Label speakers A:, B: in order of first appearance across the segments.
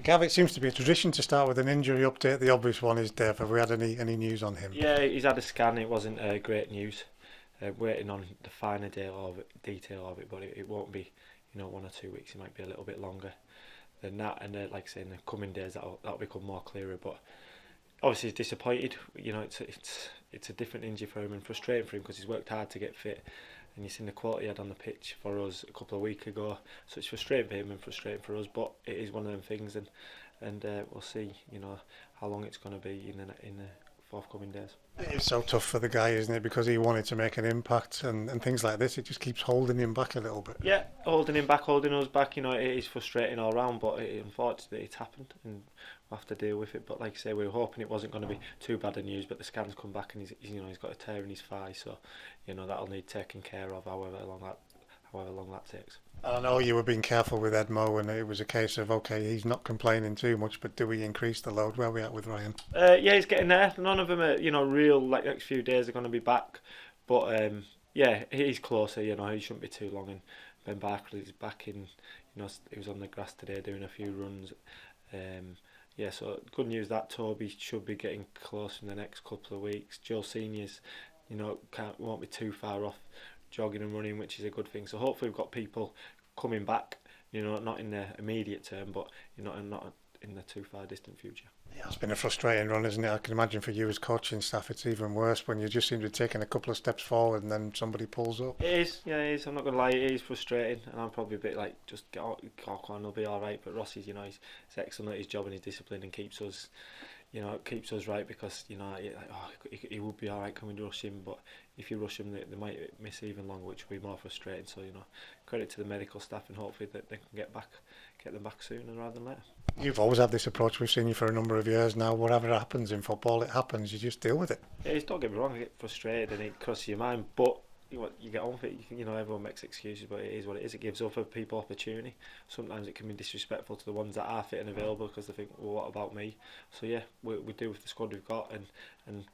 A: Gav, it seems to be a tradition to start with an injury update. The obvious one is Dev. Have we had any news on him?
B: Yeah, he's had a scan. It wasn't great news. Waiting on the finer detail of it, but it won't be, 1 or 2 weeks. It might be a little bit longer than that. And like I say, in the coming days, that'll become more clearer. But obviously, he's disappointed. It's a different injury for him and frustrating for him because he's worked hard to get fit. And you've seen the quality he had on the pitch for us a couple of weeks ago. So it's frustrating for him and frustrating for us. But it is one of them things, and we'll see, how long it's going to be in the forthcoming days.
A: It's so tough for the guy, isn't it? Because he wanted to make an impact and things like this. It just keeps holding him back a little bit.
B: Yeah, holding him back, holding us back. It is frustrating all round, but unfortunately it's happened and we'll have to deal with it. But like I say, we were hoping it wasn't going to be too bad a news, but the scans come back and he's got a tear in his thigh, so that'll need taking care of however long that takes.
A: I know you were being careful with Edmo, and it was a case of, okay, he's not complaining too much, but do we increase the load? Where are we at with Ryan?
B: Yeah, he's getting there. None of them are, real, like, next few days are going to be back. But, yeah, he's closer, he shouldn't be too long. And Ben Barkley's back in, he was on the grass today doing a few runs. Yeah, so good news that Toby should be getting close in the next couple of weeks. Joe Senior's, won't be too far off jogging and running, which is a good thing. So hopefully we've got people coming back, not in the immediate term, but not in the too far distant future.
A: Yeah, it's been a frustrating run, isn't it? I can imagine for you as coaching staff, it's even worse when you just seem to be taking a couple of steps forward and then somebody pulls up.
B: It is, yeah, it is. I'm not going to lie, it is frustrating, and I'm probably a bit like, just get on, he'll be all right. But Rossi's, he's excellent at his job and his discipline and keeps us right because, he would be all right coming to rush him, but if you rush him, they might miss even longer, which will be more frustrating. So, credit to the medical staff and hopefully that they can get them back sooner rather than later.
A: You've always had this approach. We've seen you for a number of years now. Whatever happens in football, it happens. You just deal with it.
B: Yeah, don't get me wrong, I get frustrated and it crosses your mind, but you get on with it. Everyone makes excuses, but it is what it is. It gives other people opportunity. Sometimes it can be disrespectful to the ones that are fit and available because they think, well, what about me? So yeah, we do with the squad we've got, and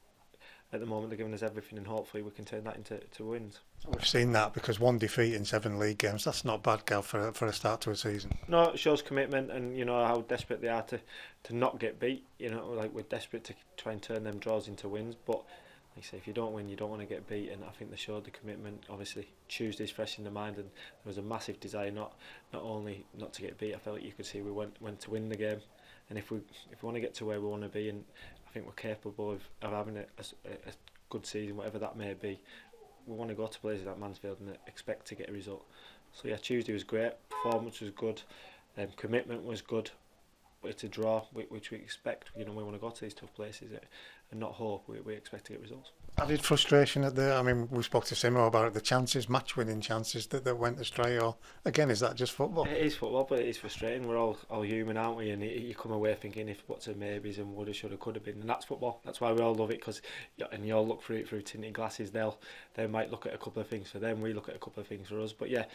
B: at the moment they're giving us everything, and hopefully we can turn that into wins.
A: We've seen that because 1 defeat in 7 league games, that's not bad, Gav, for a start to a season.
B: No, it shows commitment and how desperate they are to not get beat. Like we're desperate to try and turn them draws into wins, but like I say, if you don't win, you don't want to get beat, and I think they showed the commitment. Obviously, Tuesday's fresh in the mind, and there was a massive desire not only not to get beat. I felt like you could see we went to win the game, and if we want to get to where we want to be, and I think we're capable of having a good season, whatever that may be, we want to go to places like Mansfield and expect to get a result. So yeah, Tuesday was great, performance was good, commitment was good. It's a draw, which we expect. We want to go to these tough places and not hope. We expect to get results.
A: Added frustration we spoke to Simo about it, the chances, match-winning chances that went astray. Or again, is that just football?
B: It is football, but it is frustrating. We're all human, aren't we? And you come away thinking if what's a maybes and woulda, shoulda, coulda been, and that's football. That's why we all love it, because and you all look through it through tinted glasses. They might look at a couple of things for them. We look at a couple of things for us. But yeah.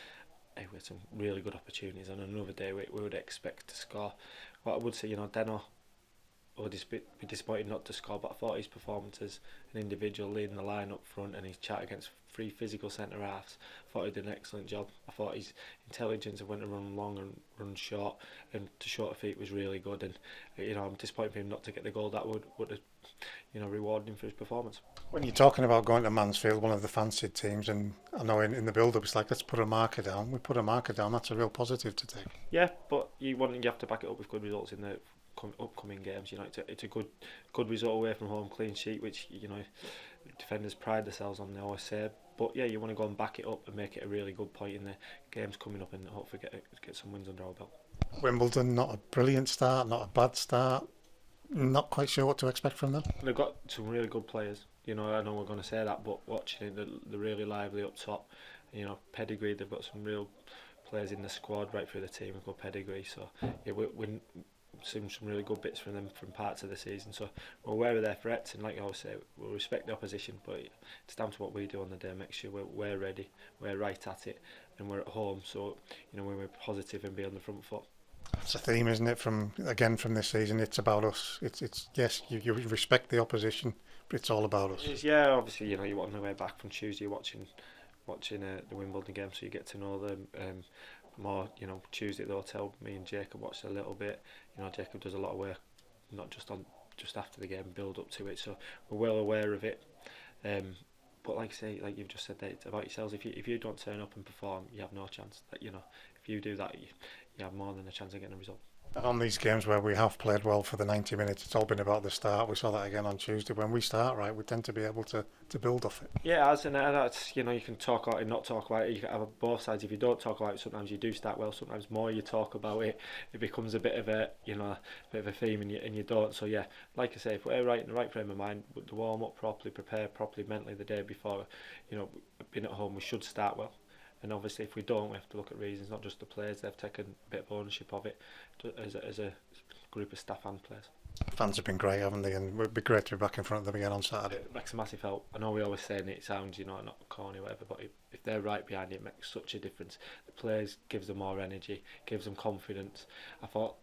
B: We had some really good opportunities, and another day we would expect to score. What I would say, Deno would be disappointed not to score, but I thought his performance as an individual leading the line up front and his chat against 3 physical centre halves, I thought he did an excellent job. I thought his intelligence of when to run long and run short and to shorter feet was really good, and I'm disappointed for him not to get the goal. That would have rewarded him for his performance.
A: When you're talking about going to Mansfield, one of the fancied teams, and I know in the build-up it's like, let's put a marker down. We put a marker down, that's a real positive to take.
B: Yeah, but you have to back it up with good results in the upcoming games. It's a good result away from home, clean sheet, which defenders pride themselves on, they always say. But yeah, you want to go and back it up and make it a really good point in the games coming up, and hopefully get some wins under our belt.
A: Wimbledon, not a brilliant start, not a bad start. Not quite sure what to expect from them.
B: They've got some really good players. I know we're going to say that, but watching it, they're really lively up top. Pedigree. They've got some real players in the squad right through the team with good pedigree. So yeah, we're seeing some really good bits from them from parts of the season. So we're aware of their threats, and like I always say, we'll respect the opposition, but it's down to what we do on the day. Make sure we're ready, we're right at it, and we're at home. So we're positive and be on the front foot.
A: It's a theme, isn't it? From this season, it's about us. It's yes, you respect the opposition, but it's all about us.
B: Yeah, obviously, you want on the way back from Tuesday watching the Wimbledon game, so you get to know them. more, Tuesday at the hotel, me and Jacob watched a little bit. Jacob does a lot of work, not just after the game, build up to it. So we're well aware of it. But like I say, like you've just said, that it's about yourselves. If you don't turn up and perform, you have no chance. That if you do that, you have more than a chance of getting a result.
A: On these games where we have played well for the 90 minutes, it's all been about the start. We saw that again on Tuesday. When we start right, we tend to be able to build off it.
B: Yeah, and that's, you can talk about it, not talk about it. You can have both sides. If you don't talk about it, sometimes you do start well. Sometimes more you talk about it, it becomes a bit of a theme, and you don't. So yeah, like I say, if we're right in the right frame of mind, to warm up properly, prepare properly mentally the day before, being at home, we should start well. And obviously, if we don't, we have to look at reasons. Not just the players; they've taken a bit of ownership of it as a group of staff and players.
A: Fans have been great, haven't they? And it would be great to be back in front of them again on Saturday.
B: It makes a massive help. I know we always say, and it sounds, not corny or whatever, but if they're right behind it, it makes such a difference. The players gives them more energy, gives them confidence. I thought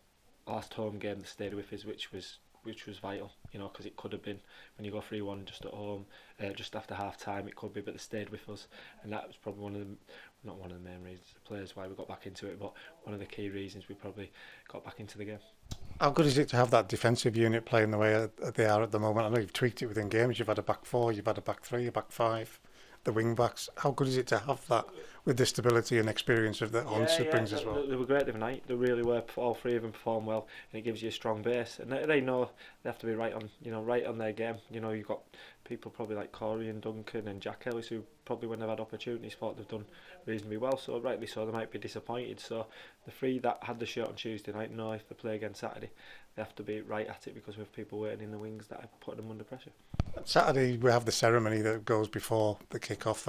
B: last home game they stayed with us, which was vital, because it could have been when you go 3-1 just at home, just after half time, it could be, but they stayed with us, and that was probably not one of the main reasons, the players, why we got back into it, but one of the key reasons we probably got back into the game.
A: How good is it to have that defensive unit playing the way they are at the moment? I know you've tweaked it within games. You've had a back four, you've had a back three, a back five, the wing backs. How good is it to have that with the stability and experience of the Hornsey brings as well?
B: They were great the other night. They really were. All three of them performed well, and it gives you a strong base. And they know they have to be right on their game. You've got people probably like Corey and Duncan and Jack Ellis who probably, when they've had opportunities, thought they've done reasonably well. So rightly so, they might be disappointed. So the three that had the shirt on Tuesday night know if they play again Saturday, they have to be right at it, because we have people waiting in the wings that are putting them under pressure.
A: Saturday we have the ceremony that goes before the kick-off.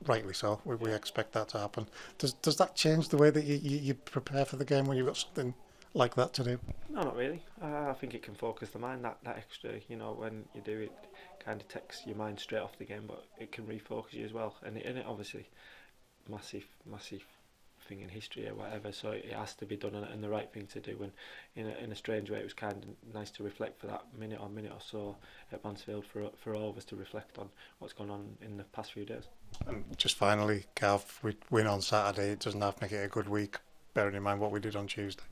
A: Rightly so, we expect that to happen. Does that change the way that you prepare for the game when you've got something like that to do?
B: No, not really. I think it can focus the mind. That extra, when you do it, kind of takes your mind straight off the game, but it can refocus you as well. And it obviously massive thing in history or whatever. So it has to be done, and the right thing to do. And in a strange way, it was kind of nice to reflect for that minute or so at Mansfield for all of us to reflect on what's gone on in the past few days.
A: And just finally, Gav, we win on Saturday. It doesn't have to make it a good week, bearing in mind what we did on Tuesday.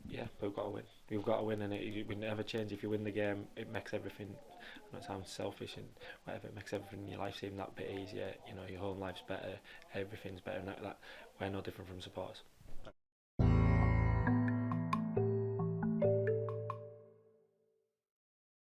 B: Yeah, but we've got to win. We've got to win, and it will never change. If you win the game, it makes everything, I know it sounds selfish and whatever, it makes everything in your life seem that bit easier. Your home life's better, everything's better, and that we're no different from supporters.